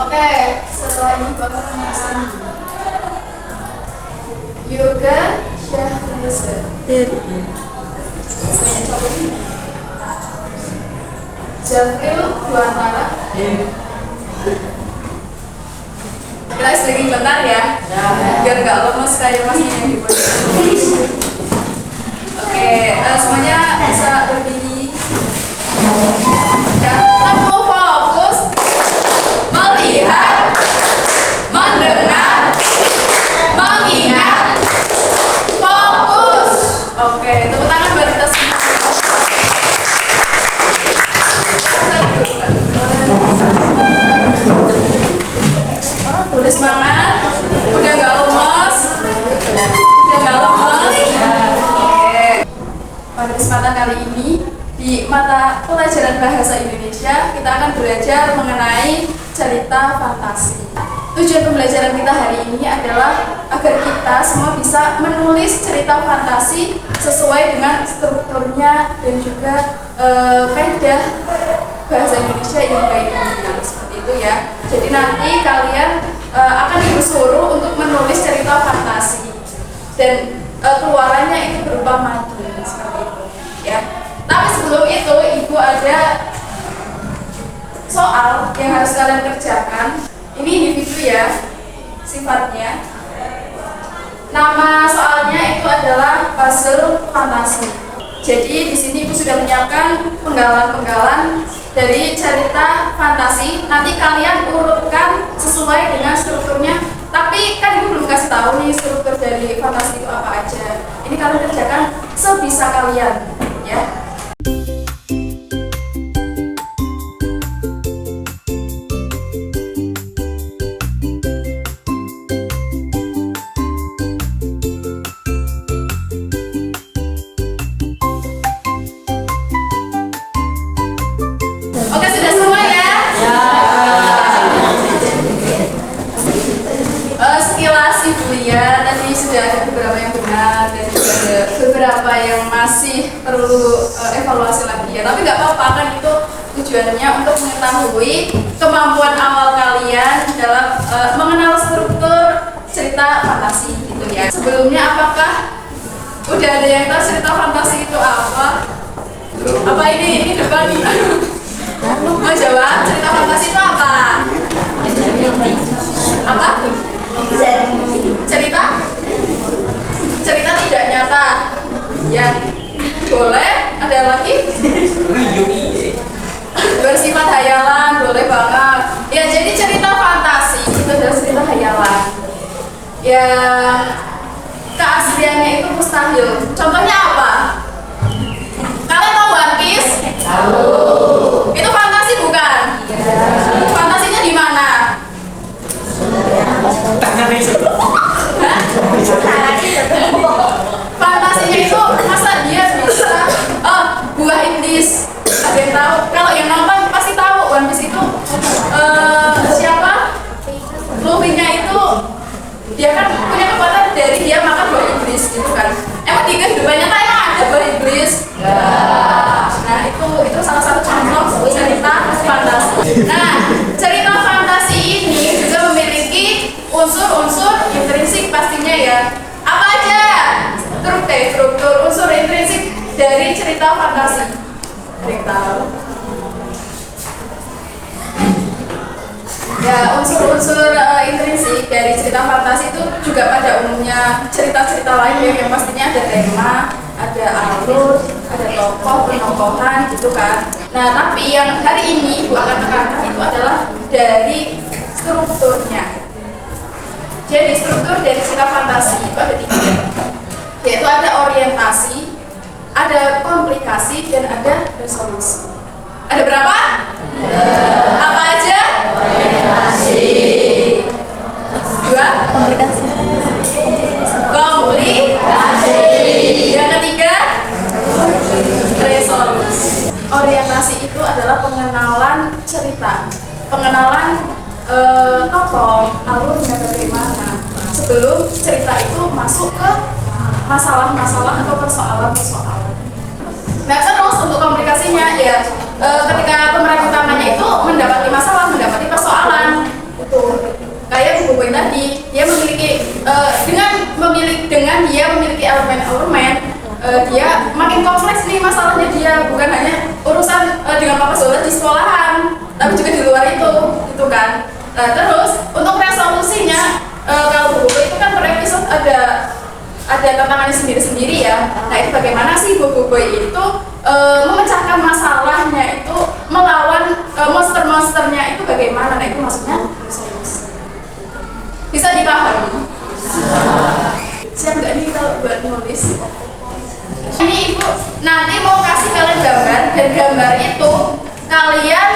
Oke, setelah ini Bapak penasaran. Yoga Syahreza. Jafril Duantara. Kita sedikit bentar ya, biar nggak lemes kayak masnya yang di podium. Oke, semuanya bisa berdiri. Ya, kamu fokus melihat, mendengar, mengingat, fokus. Oke, tepuk tangan buat kita semua. Udah semangat, udah nggak lemes, Oke. Pada kesempatan kali ini di mata pelajaran bahasa Indonesia kita akan belajar mengenai cerita fantasi. Tujuan pembelajaran kita hari ini adalah agar kita semua bisa menulis cerita fantasi sesuai dengan strukturnya dan juga kaidah bahasa Indonesia yang baik dan benar, seperti itu ya. Jadi nanti kalian akan disuruh untuk menulis cerita fantasi dan keluarannya itu berupa madun seperti itu ya. Tapi sebelum itu ibu ada soal yang harus kalian kerjakan. Ini individu ya sifatnya. Nama soalnya itu adalah puzzle fantasi. Jadi di sini ibu sudah menyiapkan penggalan-penggalan dari cerita fantasi. Nanti kalian urutkan sesuai dengan strukturnya. Tapi kan ibu belum kasih tahu nih struktur dari fantasi itu apa aja. Ini kalian kerjakan sebisa kalian, ya. Oke, sudah semua ya? Sekilas ibu lihat tadi sudah ada beberapa yang benar dan juga ada beberapa yang masih perlu evaluasi lagi ya. Tapi nggak apa-apa, kan itu tujuannya untuk mengetahui kemampuan awal kalian dalam mengenal struktur cerita fantasi gitu ya. Sebelumnya apakah udah ada yang tahu cerita fantasi itu apa? Apa ini depan? Mau jawab, cerita fantasi itu apa? Apa? Cerita tidak nyata. Ya, boleh. Ada lagi? Bersifat hayalan, boleh banget. Ya, jadi cerita fantasi itu adalah cerita hayalan. Ya, keasliannya itu mustahil. Contohnya apa? Kalian tahu One Piece? Tahu. Itu fantasi bukan? Iya. Fantasinya di mana? Fantasinya itu masa dia bisa buah iblis. Ada yang tahu? Kalau yang nonton pasti tahu One Piece itu siapa? Luffy-nya itu dia kan punya kekuatan dari dia makan buah iblis gitu kan. Emang di kehidupannya kan emang ada buah iblis? Ya. Nah itu salah satu contoh cerita fantasi. Nah cerita fantasi ini juga memiliki unsur-unsur intrinsik pastinya ya. Apa aja? Struktur unsur intrinsik dari cerita fantasi. Ada yang tahu? Ya, unsur-unsur intrinsik dari cerita fantasi itu juga pada umumnya cerita-cerita lain ya, yang pastinya ada tema, ada alur, ada tokoh, penokohan gitu kan. Nah, tapi yang hari ini Bu akan tekankan itu adalah dari strukturnya. Jadi struktur dari cerita fantasi itu ada 3, yaitu ada orientasi, ada komplikasi, dan ada resolusi. Ada berapa? Apa aja? Orientasi. 2. Komplikasi. Komplikasi. Yang ketiga? Resolusi. Orientasi itu adalah pengenalan cerita, pengenalan tokoh, alurnya bagaimana sebelum cerita itu masuk ke masalah-masalah atau persoalan-persoalan. Nah terus untuk komplikasinya ya ketika pemeran utamanya itu mendapati masalah, mendapati persoalan, ya, bukan hanya urusan dengan papa sholat di sekolahan, tapi juga di luar itu, gitu kan. Nah terus untuk resolusinya, kalau buku itu kan per episode ada tantangannya sendiri-sendiri ya. Nah itu bagaimana sih buku itu memecahkan masalahnya itu, melawan monster-monsternya itu bagaimana? Nah itu maksudnya resolusi. Bisa dipahami? Siap nggak nih kalau buat nulis? Ini ibu nanti mau kasih kalian gambar, dan gambar itu kalian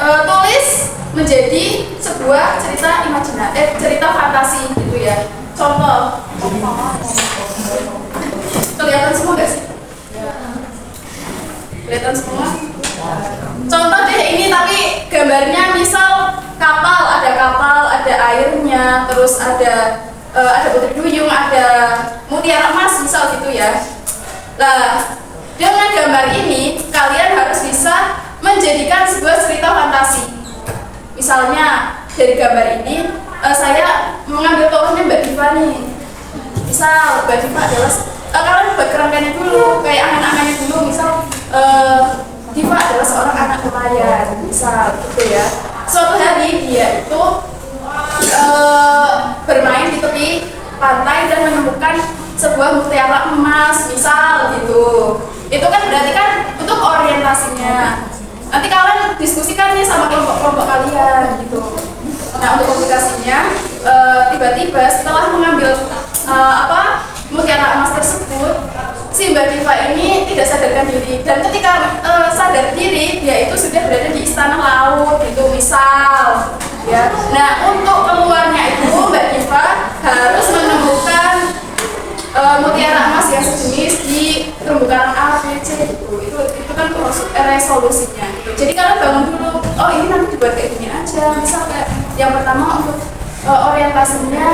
tulis menjadi sebuah cerita imajinatif, cerita fantasi gitu ya. Contoh, kelihatan semua nggak sih? Kelihatan semua? Contoh deh ini, tapi gambarnya misal kapal, ada airnya, terus ada putri duyung, ada mutiara emas misal gitu ya. Nah, dengan gambar ini kalian harus bisa menjadikan sebuah cerita fantasi. Misalnya dari gambar ini saya mengambil tokohnya Mbak Diva nih. Misal Mbak Diva adalah kalian buat kerangkanya dulu, kayak anak-anaknya dulu. Misal Diva adalah seorang anak nelayan, misal gitu ya. Suatu hari dia itu bermain di tepi pantai dan menemukan sebuah mutiara emas, misal gitu. Itu kan berarti kan untuk orientasinya. Nanti kalian diskusikan nih sama kelompok-kelompok kalian gitu. Nah untuk komunikasinya, tiba-tiba setelah mengambil mutiara emas tersebut, si Mbak Diva ini tidak sadarkan diri, dan ketika sadar diri dia itu sudah berada di istana laut gitu misal ya. Nah untuk keluarnya itu Mbak Diva harus menemukan mutiara emas yang sejenis di terumbu karang A, B, C gitu. Itu kan resolusinya gitu. Jadi kalian bangun dulu, oh ini nanti dibuat kayak gini aja. Misal kayak yang pertama untuk orientasinya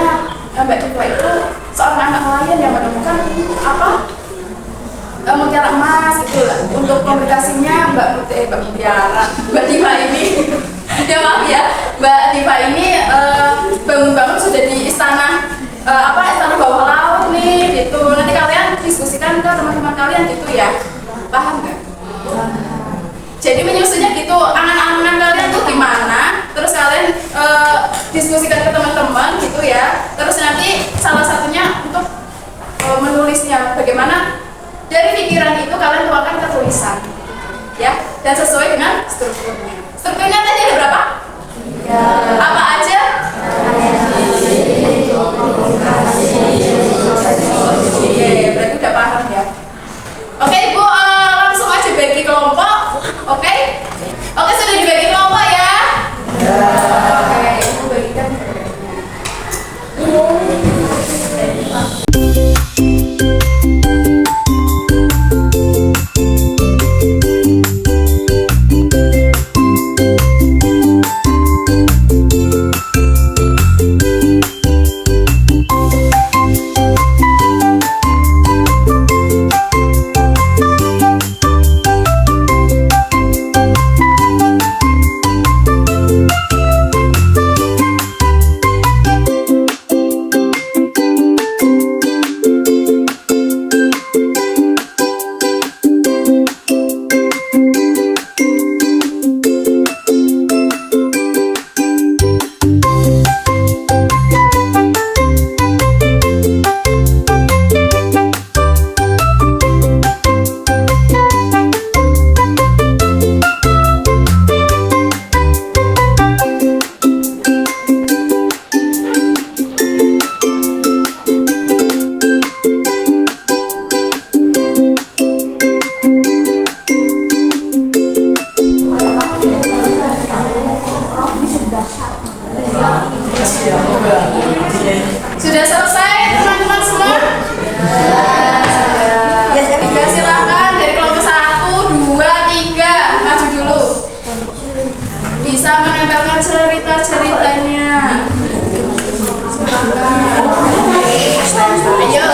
Mbak Diva itu seorang anak nelayan yang menemukan mutiara emas gitu lah. Untuk komunikasinya Mbak Diva ini ya maaf ya, Mbak Diva ini bangun-bangun sudah di istana istana bawah laut nih gitu. Nanti kalian diskusikan ke teman-teman kalian gitu ya, paham nggak? Jadi menyusunnya gitu, angan-angan kalian tuh gimana, terus kalian diskusikan ke teman-teman gitu ya. Terus nanti salah satunya untuk menulisnya bagaimana, dari pikiran itu kalian tuangkan ke tulisan ya, dan sesuai dengan strukturnya. Strukturnya tadi ada berapa? Ya. Apa aja? Oke, berarti udah paham ya. Oke Ibu, langsung aja bagi kelompok. Oke, sudah dibagi kelompok ya. Oke, Ibu bagikan. Sudah selesai teman-teman semua? Ya, silakan dari kelompok 1, 2, 3 maju dulu. Bisa menempelkan cerita-ceritanya. Ayo.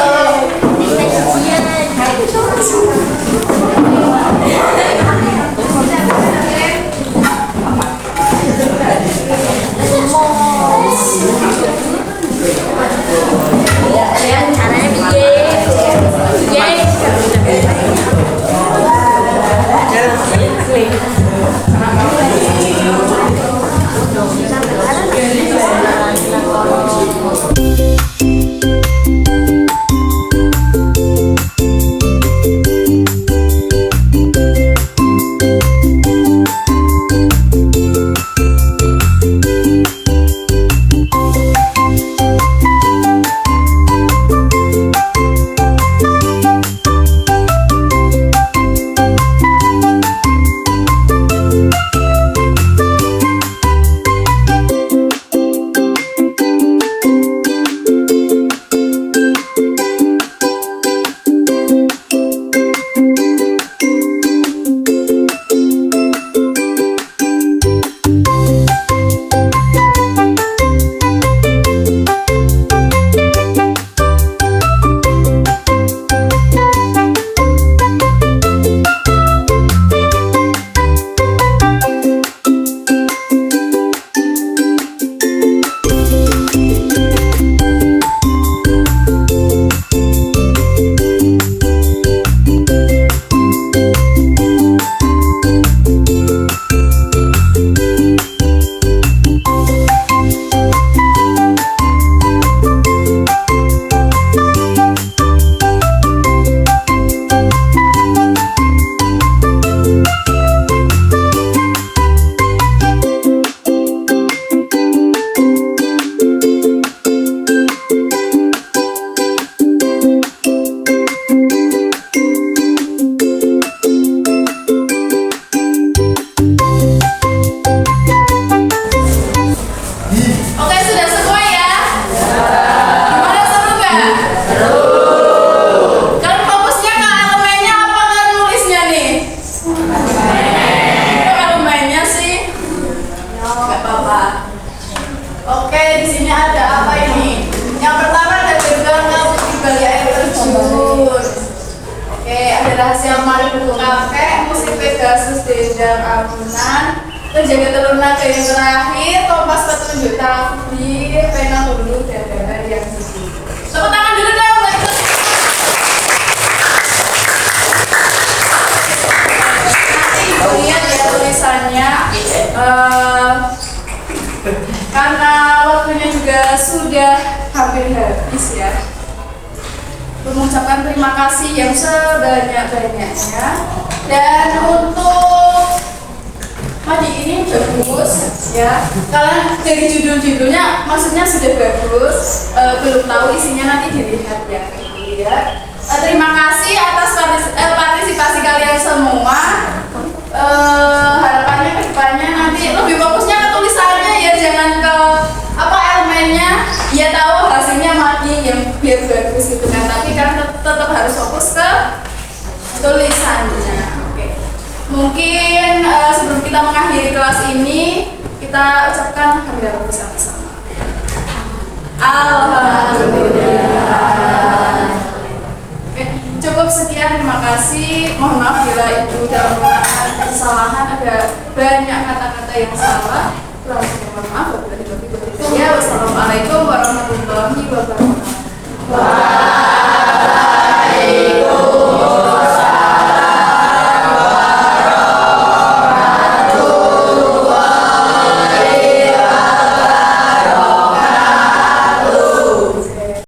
Nggak apa-apa. Oke, di sini ada apa ini? Yang pertama ada gerbang di balik air terjun. Oke, ada rahasia Mari Buku Kakek, musik Pegasus Dendang Agunan, penjaga telur naga yang terakhir, kompas petunjuk takdir, pena hulu dan gambar yang sedih. Tepuk tangan dulu dong buat itu. Nanti ibu lihat ya tulisannya. Karena waktunya juga sudah hampir habis ya. Mengucapkan terima kasih yang sebanyak-banyaknya. Dan untuk tadi ini bagus ya. Karena dari judul-judulnya maksudnya sudah bagus. Belum tahu isinya nanti dilihat ya. Terima kasih atas partisipasi kalian semua. Harapannya ke depannya nanti lebih fokusnya ke tulisannya ya, jangan ke elemennya. Ya tahu hasilnya mati yang biar bagus gitu kan, tapi kan tetap harus fokus ke tulisannya. Oke. Mungkin sebelum kita mengakhiri kelas ini, kita ucapkan alhamdulillah bersama-sama. Alhamdulillah. Oke, cukup sekian, terima kasih. Mohon maaf bila ibu dalam kesalahan ada banyak kata-kata yang salah. Kurang lebih mohon maaf. Wassalamualaikum warahmatullahi wabarakatuh.